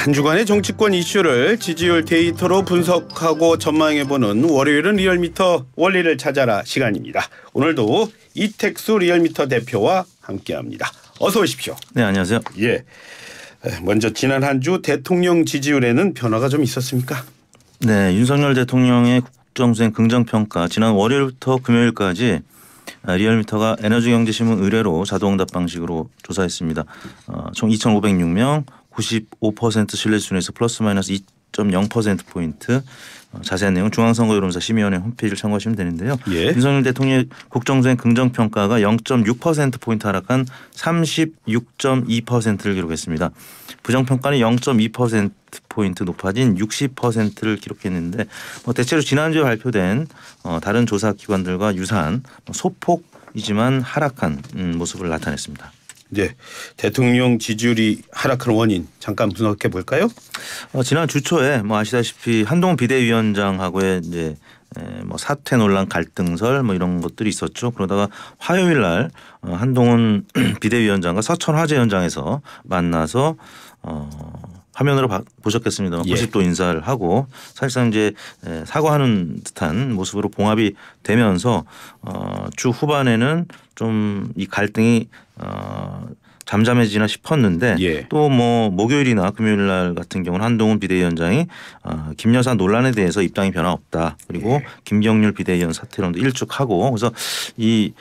한 주간의 정치권 이슈를 지지율 데이터로 분석하고 전망해보는 월요일은 리얼미터 원리를 찾아라 시간입니다. 오늘도 이택수 리얼미터 대표와 함께합니다. 어서 오십시오. 네, 안녕하세요. 예. 먼저 지난 한 주 대통령 지지율에는 변화가 좀 있었습니까? 네, 윤석열 대통령의 국정수행 긍정평가 지난 월요일부터 금요일까지 리얼미터가 에너지경제신문 의뢰로 자동응답 방식으로 조사했습니다. 총 2,506명 95% 신뢰수준에서 플러스 마이너스 2.0%포인트. 자세한 내용 중앙선거여론조사 심의위원회 홈페이지를 참고하시면 되는데요. 예. 윤석열 대통령의 국정수행 긍정평가가 0.6%포인트 하락한 36.2%를 기록했습니다. 부정평가는 0.2%포인트 높아진 60%를 기록했는데 대체로 지난주에 발표된 다른 조사기관들과 유사한 소폭이지만 하락한 모습을 나타냈습니다. 네, 대통령 지지율이 하락한 원인 잠깐 분석해 볼까요? 지난 주 초에 아시다시피 한동훈 비대위원장하고의 이제 사퇴 논란 갈등설 이런 것들이 있었죠. 그러다가 화요일 날 한동훈 비대위원장과 서천 화재 현장에서 만나서 화면으로 보셨겠습니다만 90도 인사를 하고 사실상 이제 사과하는 듯한 모습으로 봉합이 되면서 주 후반에는 좀 이 갈등이 잠잠해지나 싶었는데 예. 또 목요일이나 금요일 날 같은 경우는 한동훈 비대위원장이 김 여사 논란에 대해서 입장이 변화 없다. 그리고 예. 김경률 비대위원 사퇴론도 일축하고 그래서 이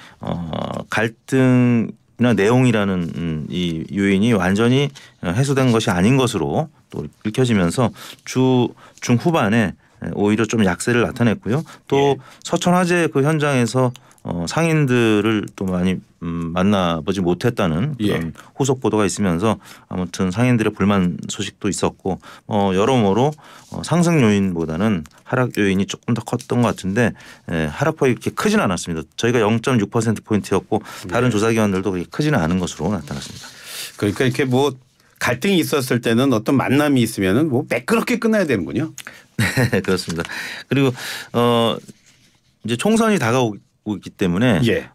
갈등 나 내용이라는 이 요인이 완전히 해소된 것이 아닌 것으로 또 읽혀지면서 주 중후반에 오히려 좀 약세를 나타냈고요. 또 예. 서천 화재 그 현장에서 상인들을 또 많이 만나보지 못했다는 그런 예. 후속 보도가 있으면서 아무튼 상인들의 불만 소식도 있었고 여러모로 상승 요인보다는 하락 요인이 조금 더 컸던 것 같은데 하락폭이 이렇게 크지는 않았습니다. 저희가 0.6%포인트였고 다른 조사기관들도 그렇게 크지는 않은 것으로 나타났습니다. 그러니까 이렇게 갈등이 있었을 때는 어떤 만남이 있으면은 매끄럽게 끝나야 되는군요. 네, 그렇습니다. 그리고 이제 총선이 다가오기 때문에 예.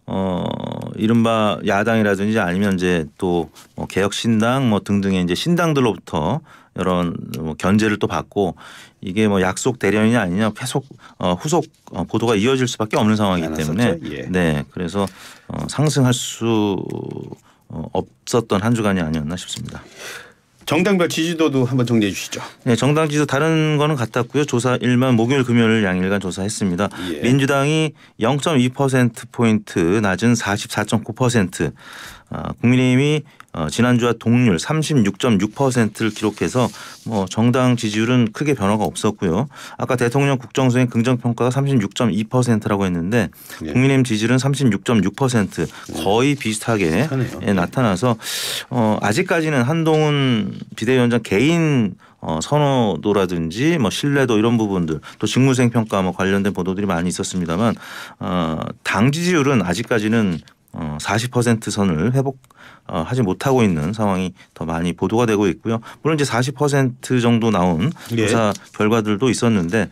이른바 야당이라든지 아니면 이제 또 개혁신당 등등의 이제 신당들로부터 이런 견제를 또 받고 이게 약속 대련이냐 아니냐 계속 후속 보도가 이어질 수밖에 없는 상황이기 때문에 예. 네, 그래서 상승할 수 없었던 한 주간이 아니었나 싶습니다. 정당별 지지도도 한번 정리해 주시죠. 네, 정당 지지도 다른 거는 같았고요. 조사 일만 목요일 금요일 양일간 조사했습니다. 예. 민주당이 0.2%포인트 낮은 44.9%, 국민의힘이 지난주와 동률 36.6%를 기록해서 정당 지지율은 크게 변화가 없었고요. 아까 대통령 국정수행 긍정평가가 36.2%라고 했는데 예. 국민의힘 지지율은 36.6% 거의 비슷하게 나타나서 아직까지는 한동훈 비대위원장 개인 선호도라든지 신뢰도 이런 부분들 또 직무수행 평가 관련된 보도들이 많이 있었습니다만 당 지지율은 아직까지는 40% 선을 회복하지 못하고 있는 상황이 더 많이 보도가 되고 있고요. 물론 이제 40% 정도 나온 조사 결과들도 있었는데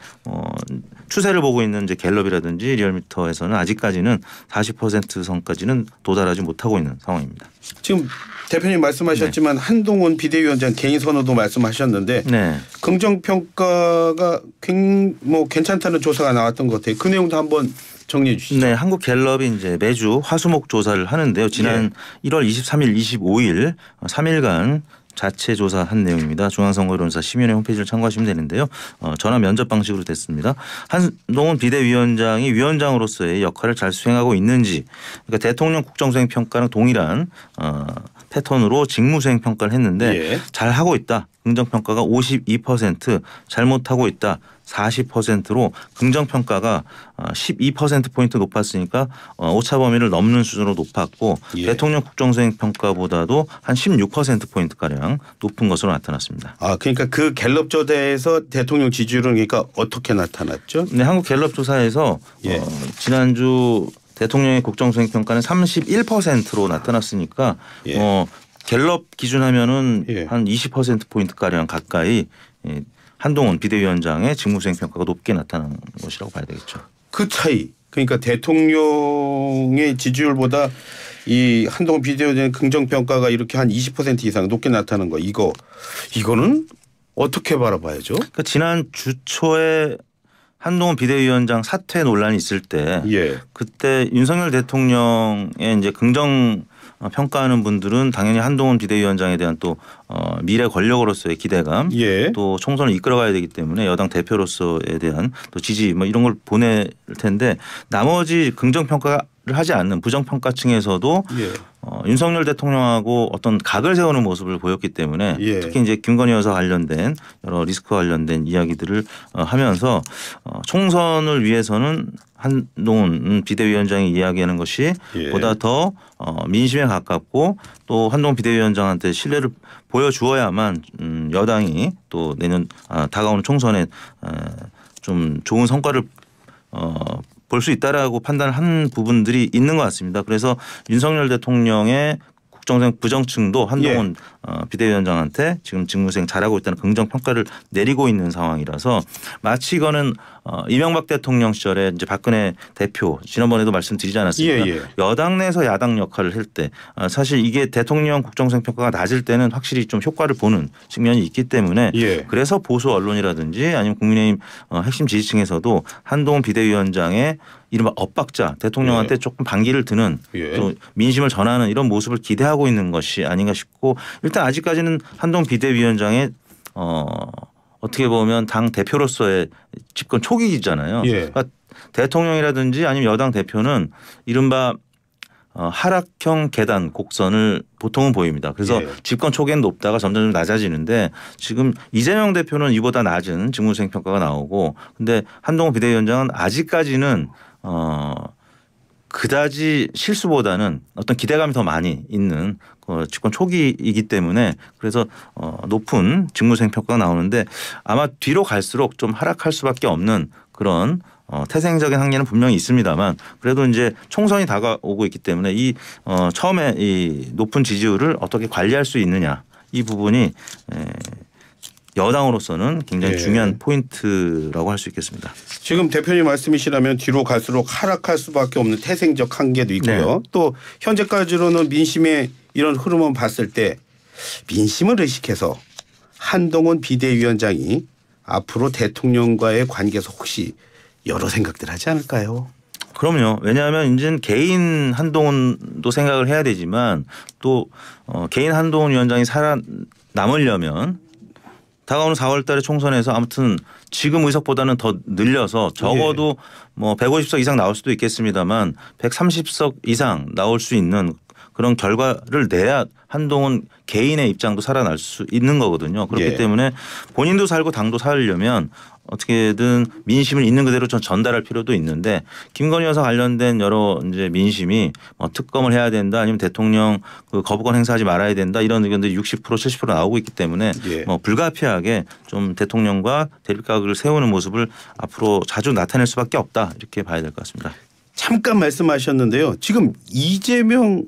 추세를 보고 있는 이제 갤럽이라든지 리얼미터에서는 아직까지는 40% 선까지는 도달하지 못하고 있는 상황입니다. 지금 대표님 말씀하셨지만 네. 한동훈 비대위원장 개인 선호도 말씀하셨는데 네. 긍정평가가 괜찮다는 조사가 나왔던 것 같아요. 그 내용도 한번 정리해 주시죠. 네, 한국 갤럽이 이제 매주 화수목 조사를 하는데요. 지난 1월 23일, 25일 3일간 자체 조사한 내용입니다. 중앙선거여론조사 심의위원회 홈페이지를 참고하시면 되는데요. 전화 면접 방식으로 됐습니다. 한동훈 비대위원장이 위원장으로서의 역할을 잘 수행하고 있는지, 그러니까 대통령 국정수행 평가랑 동일한 패턴으로 직무수행 평가를 했는데 잘 하고 있다. 긍정평가가 52%, 잘못하고 있다. 40%로 긍정평가가 12%포인트 높았으니까 오차 범위를 넘는 수준으로 높았고 대통령 국정수행 평가보다도 한 16%포인트가량 높은 것으로 나타났습니다. 그러니까 그 갤럽 조사에서 대통령 지지율은 그러니까 어떻게 나타났죠? 네, 한국 갤럽 조사에서 지난주 대통령의 국정수행 평가는 31%로 나타났으니까 갤럽 기준하면은 한 20%포인트가량 가까이 한동훈 비대위원장의 직무수행 평가가 높게 나타난 것이라고 봐야 되겠죠. 그 차이 그러니까 대통령의 지지율보다 이 한동훈 비대위원장의 긍정평가가 이렇게 한 20% 이상 높게 나타나는 거 이거는 어떻게 바라봐야죠? 그러니까 지난 주 초에 한동훈 비대위원장 사퇴 논란이 있을 때 예. 그때 윤석열 대통령의 이제 긍정 평가하는 분들은 당연히 한동훈 비대위원장에 대한 또 미래 권력으로서의 기대감 예. 또 총선을 이끌어가야 되기 때문에 여당 대표로서에 대한 또 지지 뭐 이런 걸 보낼 텐데 나머지 긍정 평가를 하지 않는 부정 평가층에서도 예. 윤석열 대통령하고 어떤 각을 세우는 모습을 보였기 때문에 예. 특히 이제 김건희 여사 관련된 여러 리스크와 관련된 이야기들을 하면서 총선을 위해서는 한동훈 비대위원장이 이야기하는 것이 예. 보다 더 민심에 가깝고 또 한동훈 비대위원장한테 신뢰를 보여주어야만 여당이 또 내년 다가오는 총선에 좀 좋은 성과를 볼 수 있다라고 판단을 한 부분들이 있는 것 같습니다. 그래서 윤석열 대통령의 국정생 부정층도 한동훈 비대위원장한테 지금 직무수행 잘하고 있다는 긍정 평가를 내리고 있는 상황이라서 마치 이거는 이명박 대통령 시절에 이제 박근혜 대표 지난번에도 말씀드리지 않았습니까? 예, 예. 여당 내에서 야당 역할을 할 때 사실 이게 대통령 국정수행 평가가 낮을 때는 확실히 좀 효과를 보는 측면이 있기 때문에 예. 그래서 보수 언론이라든지 아니면 국민의힘 핵심 지지층에서도 한동훈 비대위원장의 이른바 엇박자 대통령한테 예. 조금 반기를 드는 예. 또 민심을 전하는 이런 모습을 기대하고 있는 것이 아닌가 싶고 일단 아직까지는 한동훈 비대위원장의 어떻게 보면 당 대표로서의 집권 초기이잖아요. 예. 그러니까 대통령이라든지 아니면 여당 대표는 이른바 하락형 계단 곡선을 보통은 보입니다. 그래서 예. 집권 초기엔 높다가 점점 낮아지는데 지금 이재명 대표는 이보다 낮은 직무수행 평가가 나오고 근데 한동훈 비대위원장은 아직까지는 그다지 실수보다는 어떤 기대감이 더 많이 있는 집권 초기이기 때문에 그래서 높은 직무수행 평가가 나오는데 아마 뒤로 갈수록 좀 하락할 수밖에 없는 그런 태생적인 한계는 분명히 있습니다만 그래도 이제 총선이 다가오고 있기 때문에 이 처음에 이 높은 지지율을 어떻게 관리할 수 있느냐 이 부분이 여당으로서는 굉장히 예. 중요한 포인트라고 할 수 있겠습니다. 지금 대표님 말씀이시라면 뒤로 갈수록 하락할 수밖에 없는 태생적 한계도 있고요. 네. 또 현재까지로는 민심의 이런 흐름을 봤을 때 민심을 의식해서 한동훈 비대위원장이 앞으로 대통령과의 관계에서 혹시 여러 생각들 하지 않을까요? 그럼요. 왜냐하면 이제는 개인 한동훈도 생각을 해야 되지만 또 개인 한동훈 위원장이 살아남으려면 다가오는 4월 달에 총선에서 아무튼 지금 의석보다는 더 늘려서 적어도 뭐 150석 이상 나올 수도 있겠습니다만 130석 이상 나올 수 있는 그런 결과를 내야 한동훈 개인의 입장도 살아날 수 있는 거거든요. 그렇기 예. 때문에 본인도 살고 당도 살려면 어떻게든 민심을 있는 그대로 전달할 필요도 있는데 김건희 여사 관련된 여러 이제 민심이 뭐 특검을 해야 된다 아니면 대통령 그 거부권 행사하지 말아야 된다 이런 의견들이 60% 70% 나오고 있기 때문에 예. 뭐 불가피하게 좀 대통령과 대립각을 세우는 모습을 앞으로 자주 나타낼 수밖에 없다 이렇게 봐야 될 것 같습니다. 잠깐 말씀하셨는데요. 지금 이재명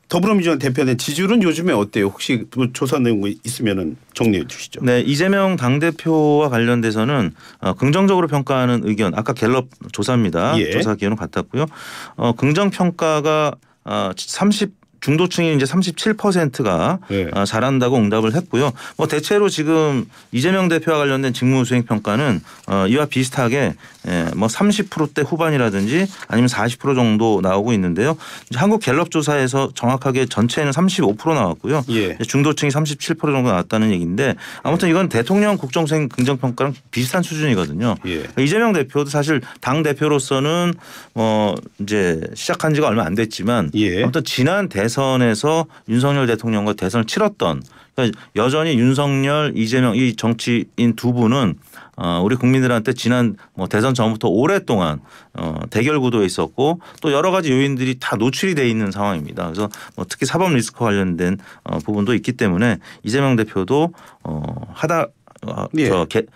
더불어민주당 대표의 지지율은 요즘에 어때요? 혹시 조사 내용 있으면 정리해 주시죠. 네, 이재명 당대표와 관련돼서는 긍정적으로 평가하는 의견 아까 갤럽 조사입니다. 예. 조사 기호는 같았고요. 긍정 평가가 중도층이 이제 37%가 네. 잘한다고 응답을 했고요. 뭐 대체로 지금 이재명 대표와 관련된 직무수행 평가는 이와 비슷하게 뭐 30%대 후반이라든지 아니면 40% 정도 나오고 있는데요. 이제 한국 갤럽 조사에서 정확하게 전체는 35% 나왔고요. 예. 중도층이 37% 정도 나왔다는 얘기인데 아무튼 이건 대통령 국정수행 긍정평가랑 비슷한 수준이거든요. 예. 이재명 대표도 사실 당 대표로서는 이제 시작한 지가 얼마 안 됐지만 예. 아무튼 지난 대선에서 윤석열 대통령과 대선을 치렀던 그러니까 여전히 윤석열, 이재명 이 정치인 두 분은 우리 국민들한테 지난 뭐 대선 전부터 오랫동안 대결 구도에 있었고 또 여러 가지 요인들이 다 노출이 돼 있는 상황입니다. 그래서 뭐 특히 사법 리스크 관련된 부분도 있기 때문에 이재명 대표도 예.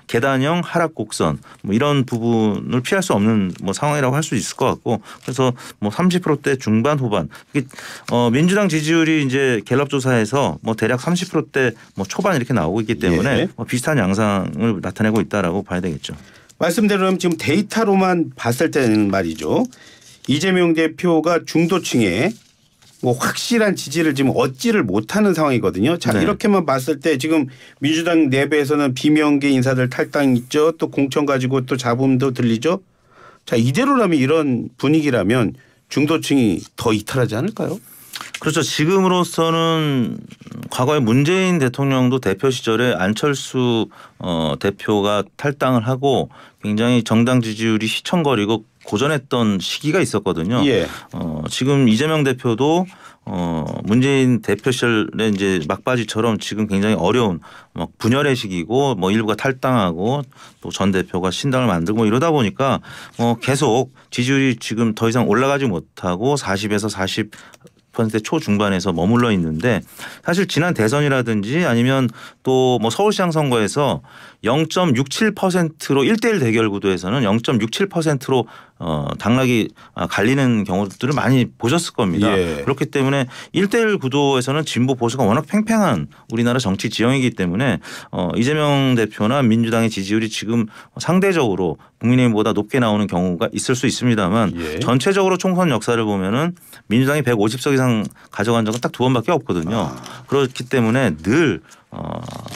계단형 하락 곡선 뭐 이런 부분을 피할 수 없는 뭐 상황이라고 할 수 있을 것 같고 그래서 뭐 30%대 중반 후반 민주당 지지율이 이제 갤럽 조사에서 뭐 대략 30%대 뭐 초반 이렇게 나오고 있기 때문에 예. 뭐 비슷한 양상을 나타내고 있다라고 봐야 되겠죠. 말씀대로 지금 데이터로만 봤을 때는 말이죠. 이재명 대표가 중도층에 뭐 확실한 지지를 지금 얻지를 못하는 상황이거든요. 자, 네. 이렇게만 봤을 때 지금 민주당 내부에서는 비명계 인사들 탈당 있죠. 또 공천 가지고 또 잡음도 들리죠. 자, 이대로라면 이런 분위기라면 중도층이 더 이탈하지 않을까요? 그렇죠. 지금으로서는 과거에 문재인 대통령도 대표 시절에 안철수 대표가 탈당을 하고 굉장히 정당 지지율이 휘청거리고 고전했던 시기가 있었거든요. 예. 지금 이재명 대표도 문재인 대표 시절에 이제 막바지처럼 지금 굉장히 어려운 막 분열의 시기고 뭐 일부가 탈당하고 또 전 대표가 신당을 만들고 뭐 이러다 보니까 계속 지지율이 지금 더 이상 올라가지 못하고 40에서 40% 초중반에서 머물러 있는데 사실 지난 대선이라든지 아니면 또 뭐 서울시장 선거에서 0.67%로 1대1 대결 구도에서는 0.67%로 당락이 갈리는 경우들을 많이 보셨을 겁니다. 예. 그렇기 때문에 1대1 구도에서는 진보 보수가 워낙 팽팽한 우리나라 정치 지형이기 때문에 이재명 대표나 민주당의 지지율이 지금 상대적으로 국민의힘보다 높게 나오는 경우가 있을 수 있습니다만 예. 전체적으로 총선 역사를 보면은 민주당이 150석 이상 가져간 적은 딱 2번밖에 없거든요. 그렇기 때문에 늘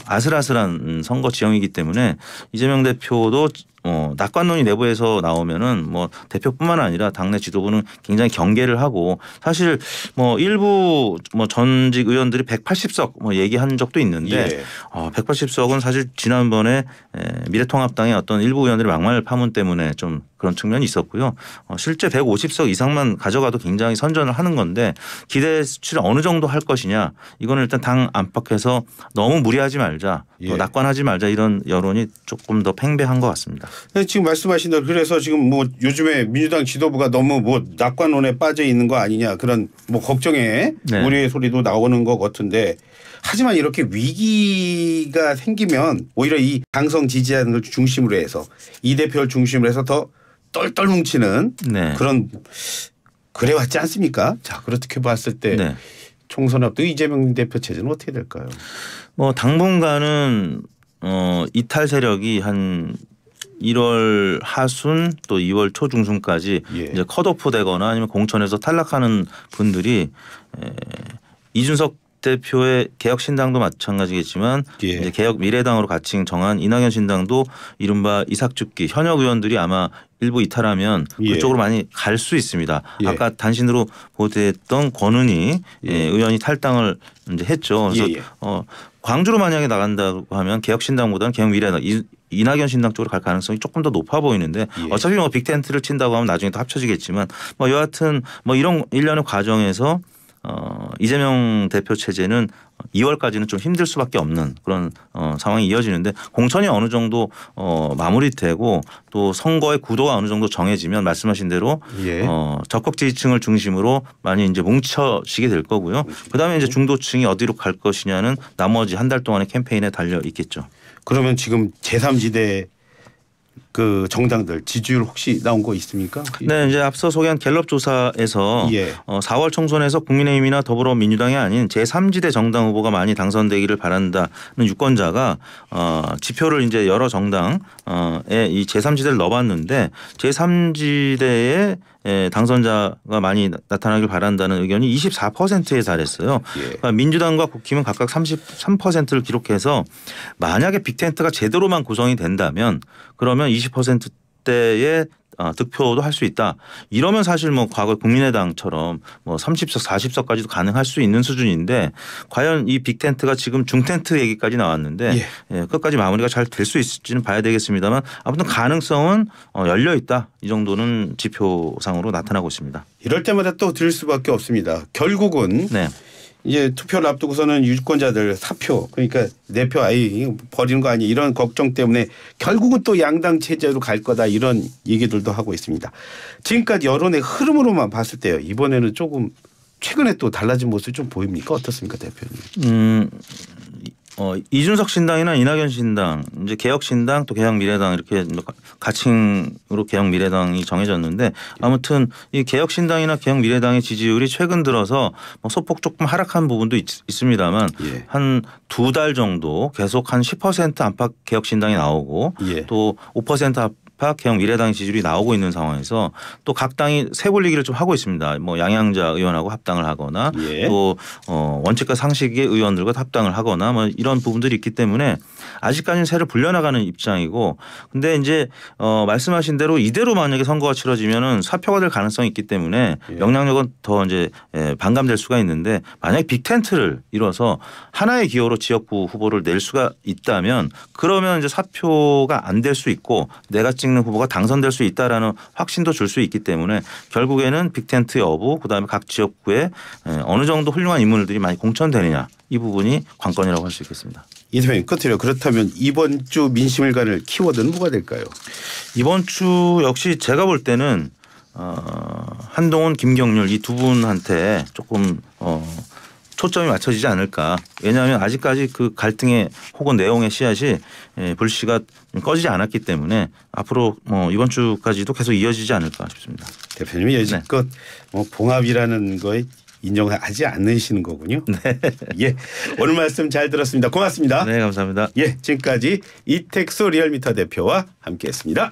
아슬아슬한 선거 지형이기 때문에 이재명 대표도 낙관론이 내부에서 나오면은 뭐 대표뿐만 아니라 당내 지도부는 굉장히 경계를 하고 사실 뭐 일부 뭐 전직 의원들이 180석 뭐 얘기한 적도 있는데 예. 180석은 사실 지난번에 미래통합당의 어떤 일부 의원들의 막말 파문 때문에 좀 그런 측면이 있었고요. 실제 150석 이상만 가져가도 굉장히 선전을 하는 건데 기대 수치를 어느 정도 할 것이냐 이거는 일단 당 안팎에서 너무 무리하지 말자 또 예. 낙관하지 말자 이런 여론이 조금 더 팽배한 것 같습니다. 지금 말씀하신 대로 그래서 지금 뭐 요즘에 민주당 지도부가 너무 뭐 낙관론에 빠져 있는 거 아니냐 그런 뭐 걱정에 네. 우리의 소리도 나오는 것 같은데 하지만 이렇게 위기가 생기면 오히려 이 당성 지지하는 걸 중심으로 해서 이 대표를 중심으로 해서 더 똘똘 뭉치는 네. 그런 그래 왔지 않습니까? 자, 그렇게 봤을 때 네. 총선 앞두고 이재명 대표 체제는 어떻게 될까요? 뭐 당분간은 이탈 세력이 한 1월 하순 또 2월 초 중순까지 예. 이제 컷오프 되거나 아니면 공천에서 탈락하는 분들이 이준석 대표의 개혁신당도 마찬가지겠지만 예. 이제 개혁미래당으로 가칭 정한 이낙연 신당도 이른바 이삭죽기 현역 의원들이 아마 일부 이탈하면 예. 그쪽으로 많이 갈 수 있습니다. 예. 아까 단신으로 보도했던 권은희 예. 의원이 탈당을 이제 했죠. 그래서 예. 광주로 만약에 나간다고 하면 개혁신당보다는 개혁미래당 이낙연 신당 쪽으로 갈 가능성이 조금 더 높아 보이는데 예. 어차피 뭐 빅텐트를 친다고 하면 나중에 또 합쳐지겠지만 뭐 여하튼 뭐 이런 일련의 과정에서 이재명 대표 체제는 2월까지는 좀 힘들 수밖에 없는 그런 상황이 이어지는데 공천이 어느 정도 마무리되고 또 선거의 구도가 어느 정도 정해지면 말씀하신 대로 예. 적극 지지층을 중심으로 많이 이제 뭉쳐지게 될 거고요. 그다음에 이제 중도층이 어디로 갈 것이냐는 나머지 한 달 동안의 캠페인에 달려 있겠죠. 그러면 지금 제3지대 그 정당들 지지율 혹시 나온 거 있습니까? 네, 이제 앞서 소개한 갤럽 조사에서 예. 4월 총선에서 국민의힘이나 더불어민주당이 아닌 제3지대 정당 후보가 많이 당선되기를 바란다는 유권자가 지표를 이제 여러 정당에 이 제3지대를 넣어봤는데 제3지대에 당선자가 많이 나타나길 바란다는 의견이 24%에 달했어요. 예. 그러니까 민주당과 국힘은 각각 33%를 기록해서 만약에 빅텐트가 제대로만 구성이 된다면 그러면 20%대의 득표도 할 수 있다. 이러면 사실 뭐 과거 국민의당처럼 뭐 30석 40석까지도 가능할 수 있는 수준인데 과연 이 빅텐트가 지금 중텐트 얘기까지 나왔는데 예, 끝까지 마무리가 잘 될 수 있을지는 봐야 되겠습니다만 아무튼 가능성은 열려 있다. 이 정도는 지표상으로 나타나고 있습니다. 이럴 때마다 또 들을 수밖에 없습니다. 결국은 네. 이제 투표를 앞두고서는 유권자들 사표 그러니까 내 표 아예 버리는 거 아니야 이런 걱정 때문에 결국은 또 양당 체제로 갈 거다 이런 얘기들도 하고 있습니다. 지금까지 여론의 흐름으로만 봤을 때요. 이번에는 조금 최근에 또 달라진 모습이 좀 보입니까? 어떻습니까 대표님? 이준석 신당이나 이낙연 신당, 이제 개혁신당 또 개혁미래당 이렇게 가칭으로 개혁미래당이 정해졌는데 아무튼 이 개혁신당이나 개혁미래당의 지지율이 최근 들어서 뭐 소폭 조금 하락한 부분도 있습니다만 예. 한 2달 정도 계속 한 10% 안팎 개혁신당이 나오고 예. 또 5% 입학, 형 미래당 지지율이 나오고 있는 상황에서 또 각 당이 세불리기를 좀 하고 있습니다. 뭐 양양자 의원하고 합당을 하거나 예. 또 원칙과 상식의 의원들과 합당을 하거나 뭐 이런 부분들이 있기 때문에 아직까지는 새를 불려나가는 입장이고 근데 이제 말씀하신 대로 이대로 만약에 선거가 치러지면은 사표가 될 가능성이 있기 때문에 예. 영향력은 더 이제 반감될 수가 있는데 만약에 빅텐트를 이뤄서 하나의 기호로 지역구 후보를 낼 수가 있다면 그러면 이제 사표가 안 될 수 있고 내가 찍는 후보가 당선될 수 있다라는 확신도 줄 수 있기 때문에 결국에는 빅텐트 여부 그다음에 각 지역구에 어느 정도 훌륭한 인물들이 많이 공천되느냐 이 부분이 관건이라고 할 수 있겠습니다. 이 대표님 끝으로 그렇다면 이번 주 민심을 가를 키워드는 뭐가 될까요? 이번 주 역시 제가 볼 때는 한동훈, 김경률 이 두 분한테 조금 초점이 맞춰지지 않을까. 왜냐하면 아직까지 그 갈등의 혹은 내용의 씨앗이 불씨가 꺼지지 않았기 때문에 앞으로 이번 주까지도 계속 이어지지 않을까 싶습니다. 대표님이 여지껏 봉합이라는 거에 인정하지 않으시는 거군요. 네. 예, 오늘 말씀 잘 들었습니다. 고맙습니다. 네, 감사합니다. 예, 지금까지 이택수 리얼미터 대표와 함께했습니다.